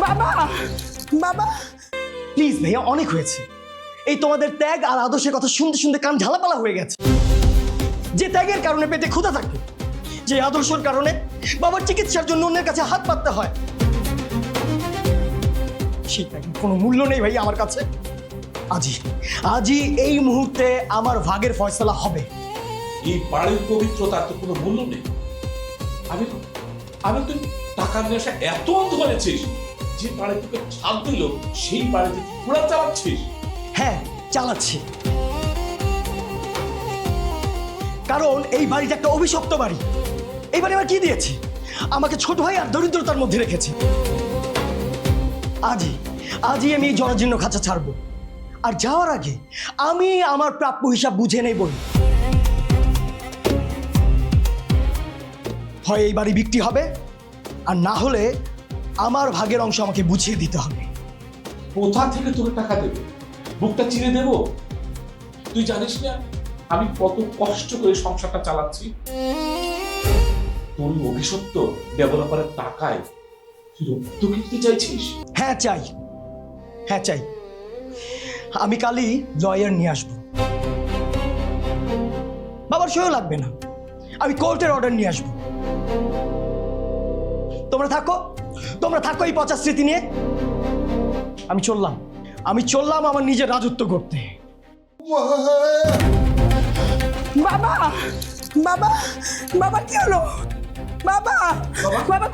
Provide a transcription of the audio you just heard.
বাবা বাবা প্লিজ ভাইয়া, অনেক হয়েছে। এই তোমাদের ত্যাগ আর আদর্শের কথা শুনতে শুনতে কান ঝালাপালা হয়ে গেছে। যে ত্যাগের কারণে পেটে ক্ষুধা থাকে, যে আদর্শের কারণে বাবার চিকিৎসার জন্য অন্যের কাছে হাত পাততে হয়, সেই ত্যাগের কোনো মূল্য নেই ভাই আমার কাছে। আজই এই মুহূর্তে আমার ভাগের ফয়সালা হবে। এই বাড়ির পবিত্রতার তো কোনো মূল্য নেই। আমি তুই টাকার নেশা এত অন্ধ হয়েছিস যে বাড়ি থেকে ছাদ দিল সেই বাড়িতে ঘোড়া চালাচ্ছিস। হ্যাঁ, চালাচ্ছি। কারণ এই বাড়িটা একটা অভিশপ্ত বাড়ি। এই বাড়ি আমার কি দিয়েছে? আমাকে ছোট ভাই আর দরিদ্রতার মধ্যে রেখেছে। আজই আমি এই জরাজীর্ণ খাঁচা ছাড়বো। আর যাওয়ার আগে আমি আমার প্রাপ্য হিসাব বুঝে নেবই। হয় এই বাড়ি বিক্রি হবে, আর না হলে আমার ভাগের অংশ আমাকে বুঝিয়ে দিতে হবে। কোথা থেকে তোর টাকা দেবে? বুকটা চিরে দেব? তুই জানিস না আমি কত কষ্ট করে সংসারটা চালাচ্ছি। তোর অভিশপ্ত ডেভেলপারের টাকায় তুই রক্ত কিনতে চাইছিস? হ্যাঁ চাই। আমি কালই লয়ার নিয়ে আসবো। বাবার সইও লাগবে না, আমি কোর্টের অর্ডার নিয়ে আসবো। তোমরা থাকো এই পচা স্মৃতি নিয়ে। আমি চললাম আমার নিজের রাজত্ব করতে। বাবা বাবা বাবা কি হলো? বাবা বাবা